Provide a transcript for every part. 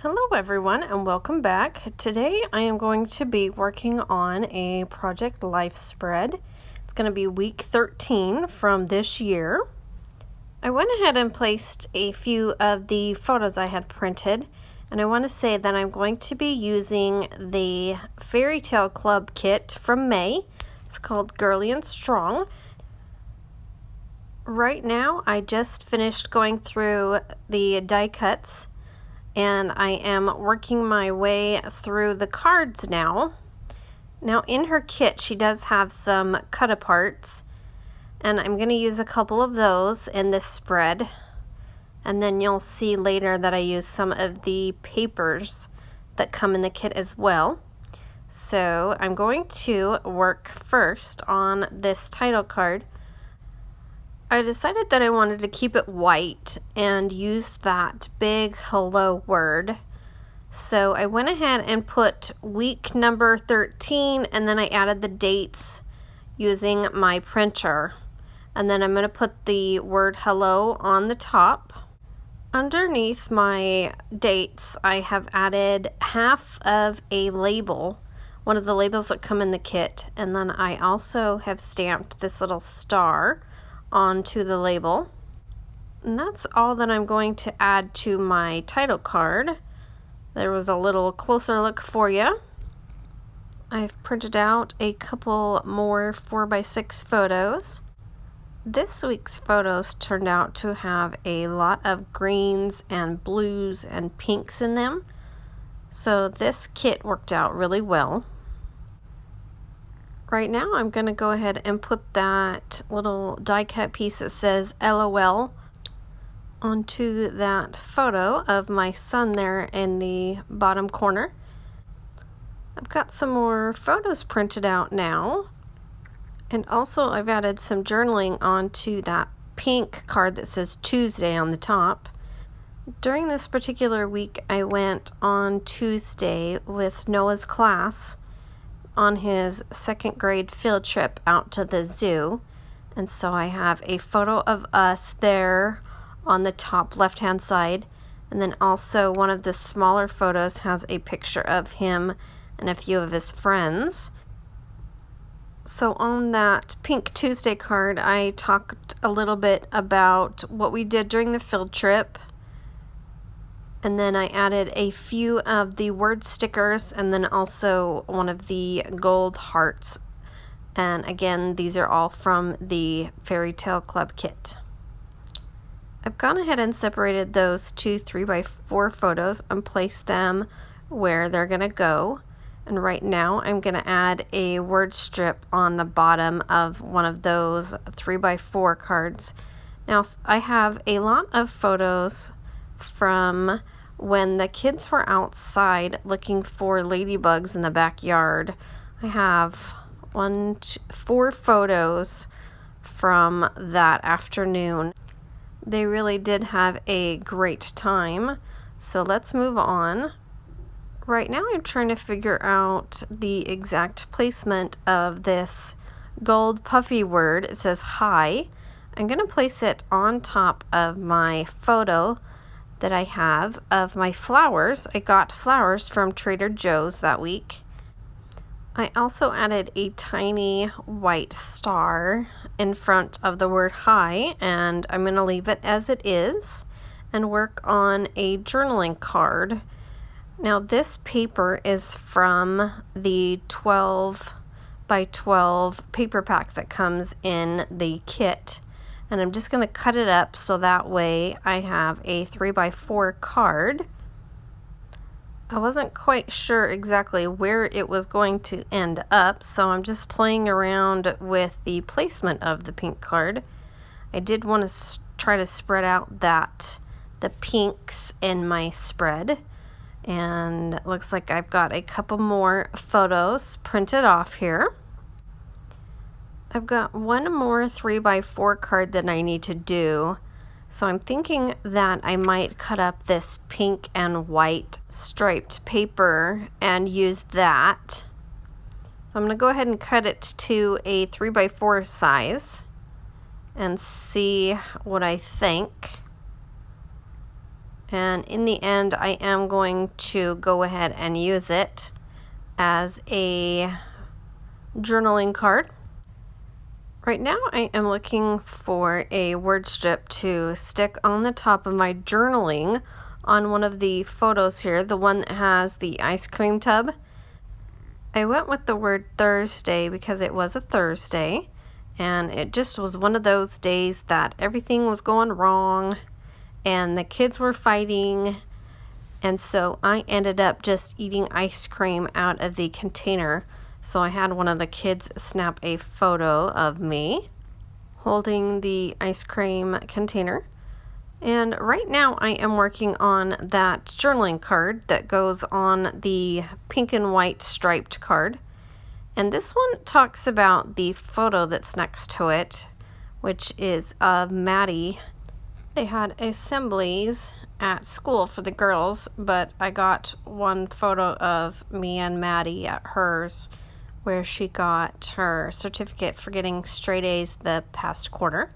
Hello everyone and welcome back. Today I am going to be working on a project life spread. It's going to be week 13 from this year. I went ahead and placed a few of the photos I had printed, and I want to say that I'm going to be using the Fairytale Club kit from May. It's called Girly and Strong. Right now I just finished going through the die cuts, and I am working my way through the cards now. Now in her kit she does have some cut-aparts, and I'm going to use a couple of those in this spread, and then you'll see later that I use some of the papers that come in the kit as well. So I'm going to work first on this title card. I decided that I wanted to keep it white and use that big hello word. So I went ahead and put week number 13, and then I added the dates using my printer. And then I'm going to put the word hello on the top. Underneath my dates, I have added half of a label, one of the labels that come in the kit, and then I also have stamped this little star onto the label. And that's all that I'm going to add to my title card. There was a little closer look for you. I've printed out a couple more 4x6 photos. This week's photos turned out to have a lot of greens and blues and pinks in them, so this kit worked out really well. Right now I'm going to go ahead and put that little die cut piece that says LOL onto that photo of my son there in the bottom corner. I've got some more photos printed out now, and also I've added some journaling onto that pink card that says Tuesday on the top. During this particular week I went on Tuesday with Noah's class on his second grade field trip out to the zoo, and so I have a photo of us there on the top left hand side, and then also one of the smaller photos has a picture of him and a few of his friends. So on that pink Tuesday card I talked a little bit about what we did during the field trip, and then I added a few of the word stickers and then also one of the gold hearts. And again, these are all from the Fairytale Club kit. I've gone ahead and separated those two 3x4 photos and placed them where they're going to go. And right now I'm going to add a word strip on the bottom of one of those 3x4 cards. Now I have a lot of photos from when the kids were outside looking for ladybugs in the backyard. I have 4 photos from that afternoon. They really did have a great time. So let's move on. Right now I'm trying to figure out the exact placement of this gold puffy word. It says hi. I'm going to place it on top of my photo that I have of my flowers. I got flowers from Trader Joe's that week. I also added a tiny white star in front of the word hi, and I'm going to leave it as it is and work on a journaling card. Now this paper is from the 12 by 12 paper pack that comes in the kit. And I'm just going to cut it up so that way I have a 3x4 card. I wasn't quite sure exactly where it was going to end up, so I'm just playing around with the placement of the pink card. I did want to try to spread out the pinks in my spread, and it looks like I've got a couple more photos printed off here. I've got one more 3x4 card that I need to do, so I'm thinking that I might cut up this pink and white striped paper and use that. So I'm going to go ahead and cut it to a 3x4 size and see what I think. And in the end, I am going to go ahead and use it as a journaling card. Right now I am looking for a word strip to stick on the top of my journaling on one of the photos here, the one that has the ice cream tub. I went with the word Thursday because it was a Thursday, and it just was one of those days that everything was going wrong and the kids were fighting, and so I ended up just eating ice cream out of the container. So I had one of the kids snap a photo of me holding the ice cream container. And right now I am working on that journaling card that goes on the pink and white striped card. And this one talks about the photo that's next to it, which is of Maddie. They had assemblies at school for the girls, but I got one photo of me and Maddie at hers, where she got her certificate for getting straight A's the past quarter.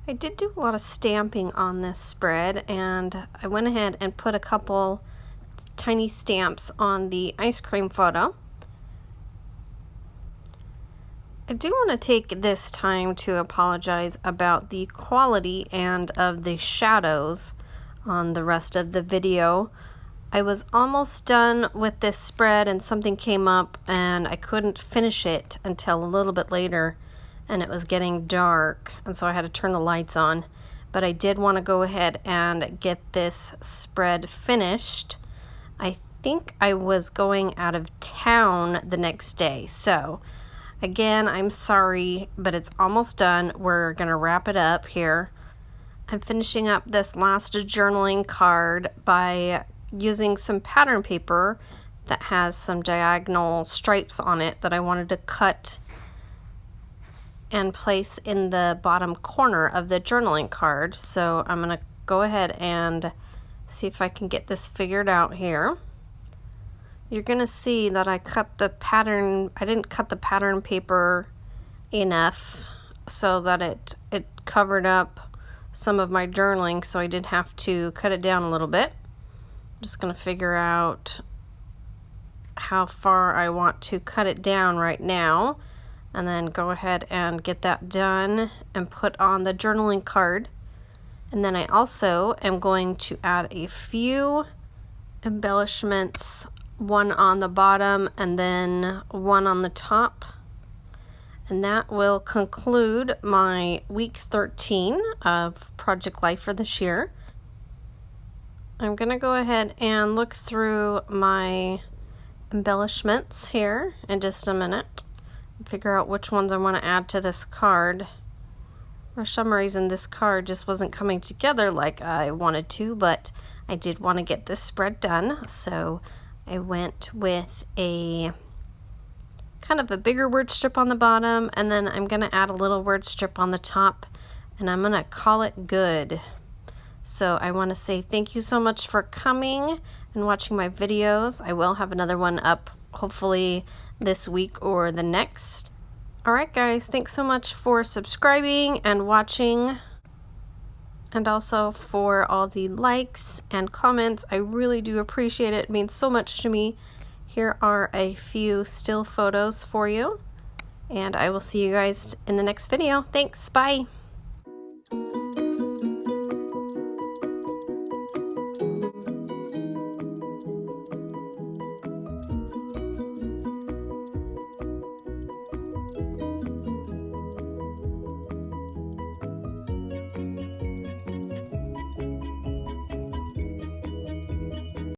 I did do a lot of stamping on this spread, and I went ahead and put a couple tiny stamps on the ice cream photo. I do want to take this time to apologize about the quality and of the shadows on the rest of the video. I was almost done with this spread and something came up and I couldn't finish it until a little bit later, and it was getting dark, and so I had to turn the lights on. But I did want to go ahead and get this spread finished. I think I was going out of town the next day, so again, I'm sorry, but it's almost done. We're gonna wrap it up here. I'm finishing up this last journaling card by using some pattern paper that has some diagonal stripes on it that I wanted to cut and place in the bottom corner of the journaling card. So I'm gonna go ahead and see if I can get this figured out here. You're gonna see that I didn't cut the pattern paper enough so that it covered up some of my journaling, so I did have to cut it down a little bit. I'm just gonna figure out how far I want to cut it down right now, and then go ahead and get that done and put on the journaling card. And then I also am going to add a few embellishments, one on the bottom and then one on the top. And that will conclude my week 13 of Project Life for this year. I'm gonna go ahead and look through my embellishments here in just a minute and figure out which ones I want to add to this card. For some reason this card just wasn't coming together like I wanted to, but I did want to get this spread done, so I went with a kind of a bigger word strip on the bottom, and then I'm gonna add a little word strip on the top, and I'm gonna call it good. So I want to say thank you so much for coming and watching my videos. I will have another one up hopefully this week or the next. Alright guys, thanks so much for subscribing and watching, and also for all the likes and comments. I really do appreciate it. It means so much to me. Here are a few still photos for you, and I will see you guys in the next video. Thanks, bye!